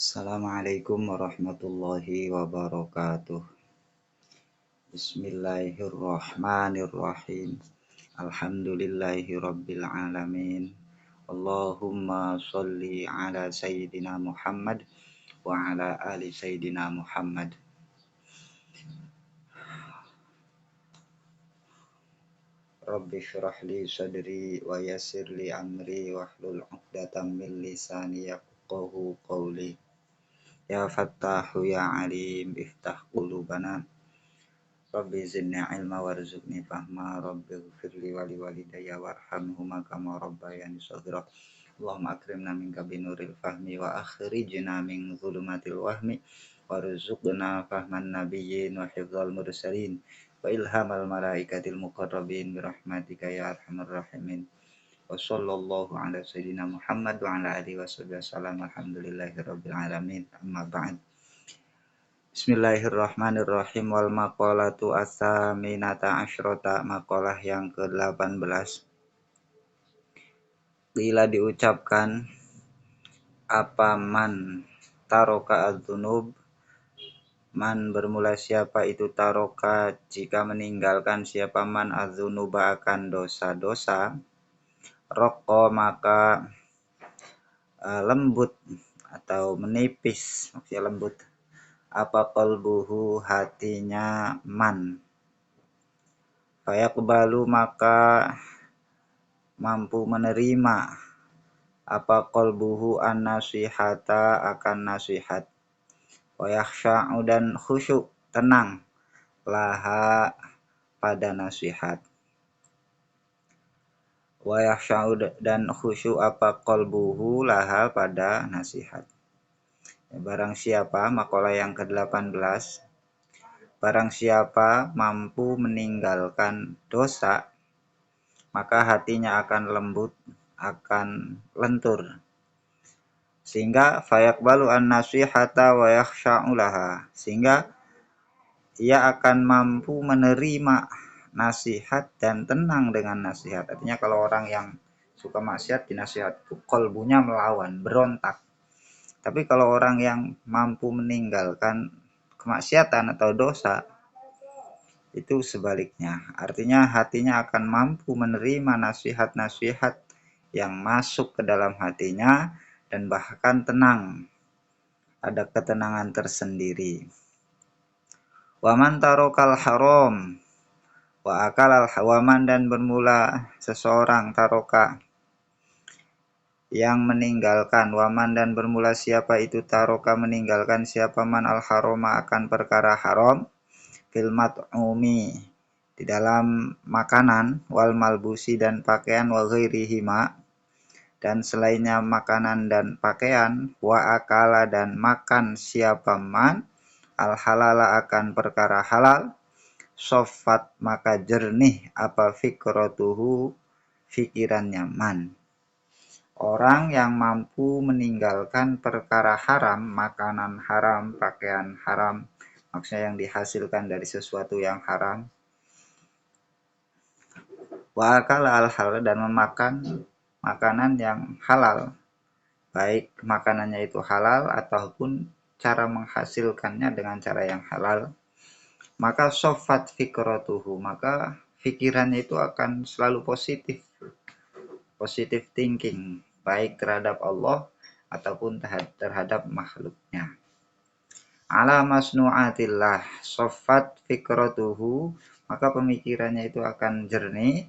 Assalamualaikum warahmatullahi wabarakatuh. Bismillahirrahmanirrahim. Alhamdulillahi rabbil alamin. Allahumma sholli ala sayyidina Muhammad wa ala ali sayyidina Muhammad. Rabbi shrah li sadri wa yassir li amri wahlul 'uqdatam min lisani yafqahu qawli. Ya Fattahu ya Alim iftah qulubana. Rabbi zidni ilma warzuqni fahma. Rabbi ghfirli wali walidayya warhamhuma kama rabbayani shaghira. Allahumma akrimna minka binuril fahmi wa akhrijna min zulumatil wahmi warzuqna fahman nabiyyin wa hifdzal mursalin wa ilhamal malaikatil muqarrabin birahmatika ya arhamar rahimin. Wa sallallahu ala sayyidina Muhammad wa ala alihi wasallam. Alhamdulillahi rabbil alamin. Amma ba'd. Bismillahirrahmanirrahim. Wal maqalatu as-saminata asyrota, maqalah yang ke-18. Qila diucapkan apa man taroka adzunub, man bermula siapa itu taroka jika meninggalkan siapa man adzunuba akan dosa-dosa, raqqa maka lembut atau menipis, maksudnya lembut apa qalbuhu hatinya man, fayaqbalu maka mampu menerima apa qalbuhu an-nasihata akan nasihat, wa yakhsha'u dan khusyuk tenang laha pada nasihat, wa yakhsha'u dan khusyuk apa qalbuhu laha pada nasihat. Barang siapa, maqalah yang ke-18, barang siapa mampu meninggalkan dosa, maka hatinya akan lembut, akan lentur. Sehingga fayaqbalu an-nasihata wa yakhsha'u laha. Sehingga ia akan mampu menerima nasihat dan tenang dengan nasihat. Artinya kalau orang yang suka maksiat dinasihat, qalbunya melawan, berontak. Tapi kalau orang yang mampu meninggalkan kemaksiatan atau dosa, itu sebaliknya. Artinya hatinya akan mampu menerima nasihat-nasihat yang masuk ke dalam hatinya dan bahkan tenang. Ada ketenangan tersendiri. Waman tarokal haram wa akalal hawaman, dan bermula seseorang taroka yang meninggalkan, waman dan bermula siapa itu taroka meninggalkan siapa man al haroma akan perkara haram, fil mat'umi di dalam makanan, wal malbusi dan pakaian, wa ghairihima dan selainnya makanan dan pakaian, wa akala dan makan siapa man al halala akan perkara halal, sofat maka jernih apa fikratuhu fikirannya man. Orang yang mampu meninggalkan perkara haram, makanan haram, pakaian haram, maksudnya yang dihasilkan dari sesuatu yang haram, wa akala al halal dan memakan makanan yang halal, baik makanannya itu halal ataupun cara menghasilkannya dengan cara yang halal, maka sofat fikratuhu, maka pikirannya itu akan selalu positif thinking, baik terhadap Allah ataupun terhadap makhluknya. Ala masnu'atillah, sofat fikratuhu, maka pemikirannya itu akan jernih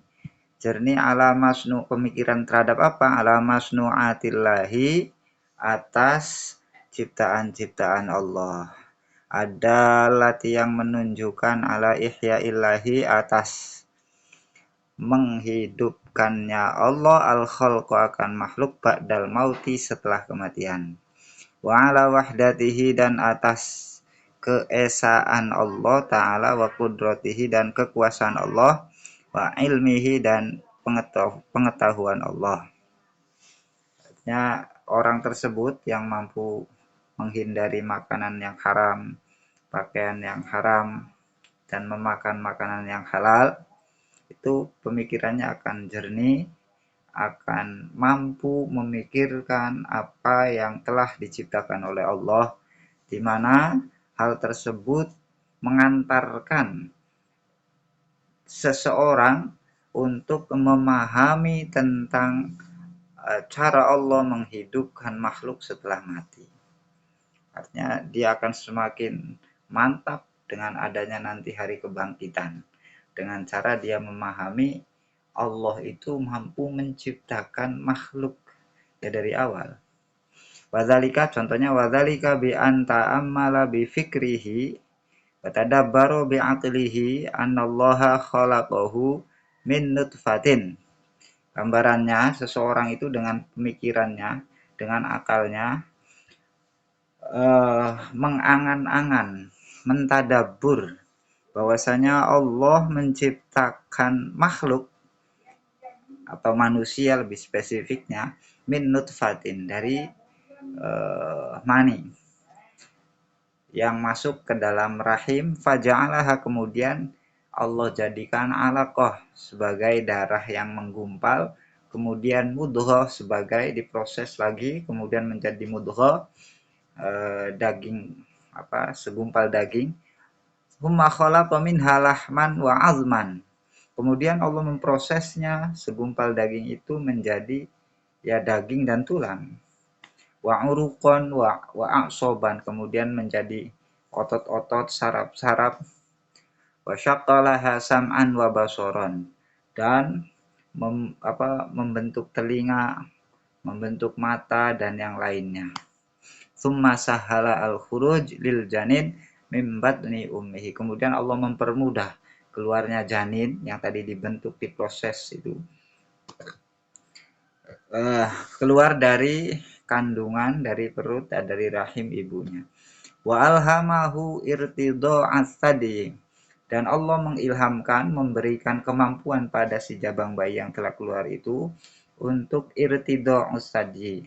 ala masnu, pemikiran terhadap apa? Ala masnu'atillahi, atas ciptaan-ciptaan Allah. Ada lati yang menunjukkan ala ihya'illahi, atas menghidupkannya Allah al-khalqu akan makhluk ba'dal mauti setelah kematian. Wa ala wahdatihi dan atas keesaan Allah Ta'ala, wa qudratihi dan kekuasaan Allah, wa ilmihi dan pengetahuan Allah. Artinya orang tersebut yang mampu menghindari makanan yang haram, pakaian yang haram, dan memakan makanan yang halal, itu pemikirannya akan jernih, akan mampu memikirkan apa yang telah diciptakan oleh Allah, di mana hal tersebut mengantarkan seseorang untuk memahami tentang cara Allah menghidupkan makhluk setelah mati. Artinya dia akan semakin mantap dengan adanya nanti hari kebangkitan. Dengan cara dia memahami Allah itu mampu menciptakan makhluk ya dari awal. Wadzalika, contohnya wadzalika bi anta ammala bi fikrihi wa tadabbaru bi aqlihi annallaha khalaqahu min nutfatin. Gambarannya seseorang itu dengan pemikirannya, dengan akalnya mengangan-angan, mentadabur bahwasanya Allah menciptakan makhluk atau manusia lebih spesifiknya min nutfatin dari mani yang masuk ke dalam rahim, faja'alaha, kemudian Allah jadikan alaqah sebagai darah yang menggumpal, kemudian mudghah sebagai diproses lagi, kemudian menjadi mudghah, daging segumpal daging. Humma khalaqa minha lahman wa azman. Kemudian Allah memprosesnya segumpal daging itu menjadi ya daging dan tulang. Wa uruqan wa a'soban, kemudian menjadi otot-otot, saraf-saraf. Wa syaqqalaha sam'an wa basoran, dan membentuk telinga, membentuk mata dan yang lainnya. Tsumma sahala al-khuruj lil janin mim batni ummihi. Kemudian Allah mempermudah keluarnya janin yang tadi dibentuk, diproses itu keluar dari kandungan, dari perut, dari rahim ibunya. Wa alhamahu irtida'as sadi, dan Allah mengilhamkan, memberikan kemampuan pada si jabang bayi yang telah keluar itu untuk irtida'us sadi,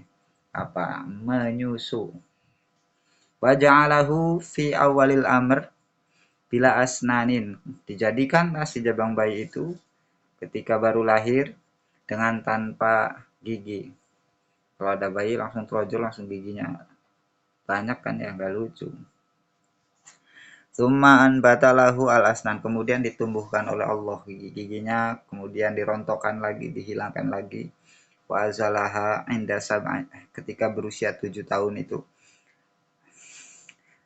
menyusu. Wa ja'alahu fi awalil amr bila asnanin, dijadikanlah si jabang bayi itu ketika baru lahir dengan tanpa gigi. Kalau ada bayi langsung terojol, langsung giginya banyak kan ya, nggak lucu. Tsumma anbatalahu al-asnan, kemudian ditumbuhkan oleh Allah gigi-giginya, kemudian dirontokkan lagi, dihilangkan lagi. Wa azalaha inda sab'in, ketika berusia 7 tahun itu.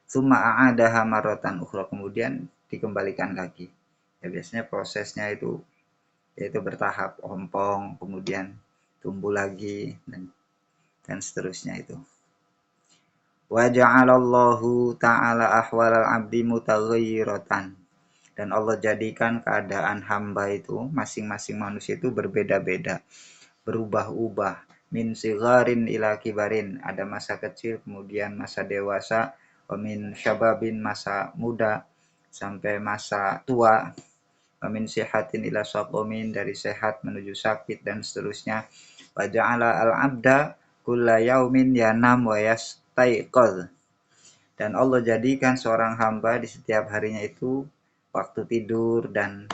Tsumma a'adaha marratan ukhra, kemudian dikembalikan lagi. Ya biasanya prosesnya itu yaitu bertahap, ompong, kemudian tumbuh lagi dan seterusnya itu. Wa ja'alallahu ta'ala ahwalal abdi mutaghayyiratan, dan Allah jadikan keadaan hamba itu, masing-masing manusia itu berbeda-beda, berubah-ubah, min sigharin ila kibarin, ada masa kecil kemudian masa dewasa, wa min syababin, masa muda sampai masa tua, wa min sihatin ila saqamin, dari sehat menuju sakit dan seterusnya. Wa ja'ala al-'abda kulla yaumin yanam wa yastaiqadz, dan Allah jadikan seorang hamba di setiap harinya itu waktu tidur dan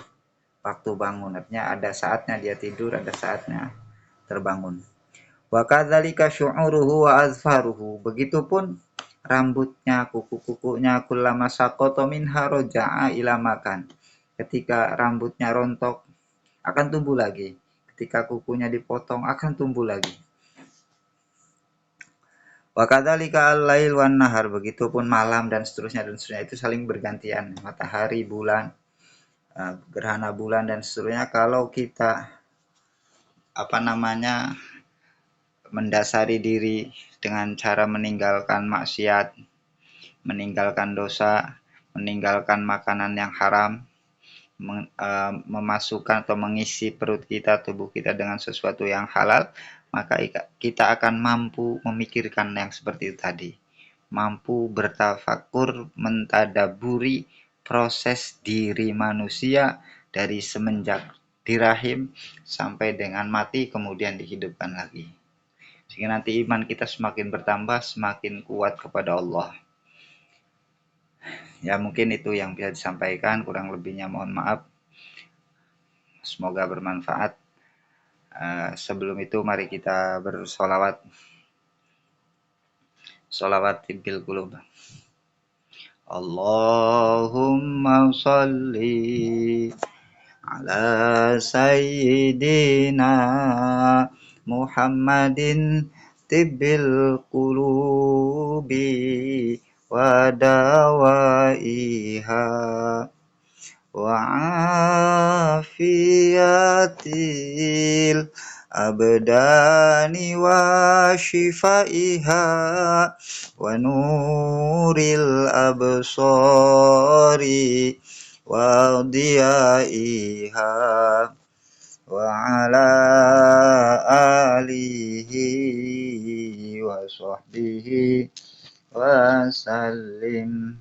waktu bangun. Artinya ada saatnya dia tidur, ada saatnya terbangun. Wa kadzalika syu'uruhu wa azfaruhu, begitupun rambutnya, kuku-kukunya, kullama saqata minha raja'a ila makan. Ketika rambutnya rontok akan tumbuh lagi. Ketika kukunya dipotong akan tumbuh lagi. Wa kadzalika al-lail wan nahar, begitupun malam dan seterusnya itu saling bergantian, matahari, bulan, gerhana bulan dan seterusnya. Kalau kita mendasari diri dengan cara meninggalkan maksiat, meninggalkan dosa, meninggalkan makanan yang haram, memasukkan atau mengisi perut kita, tubuh kita dengan sesuatu yang halal, maka kita akan mampu memikirkan yang seperti itu tadi. Mampu bertafakur, mentadaburi proses diri manusia dari semenjak di rahim sampai dengan mati kemudian dihidupkan lagi. Sehingga nanti iman kita semakin bertambah, semakin kuat kepada Allah. Ya mungkin itu yang bisa disampaikan, kurang lebihnya mohon maaf. Semoga bermanfaat. Sebelum itu mari kita bersolawat. Solawat tibil qulub. Allahumma sholli ala sayyidina Muhammadin tibil qulubi wa dawaiha wa afiyatil abdani wa shifaiha wa nuril absari wa diyaiha wa ala alihi wa sahbihi wa sallim.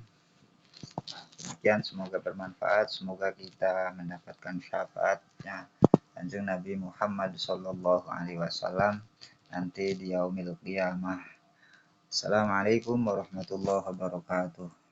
Demikian, semoga bermanfaat, semoga kita mendapatkan syafaatnya Kanjeng Nabi Muhammad Sallallahu Alaihi Wasallam nanti di yaumil qiyamah. Assalamualaikum warahmatullahi wabarakatuh.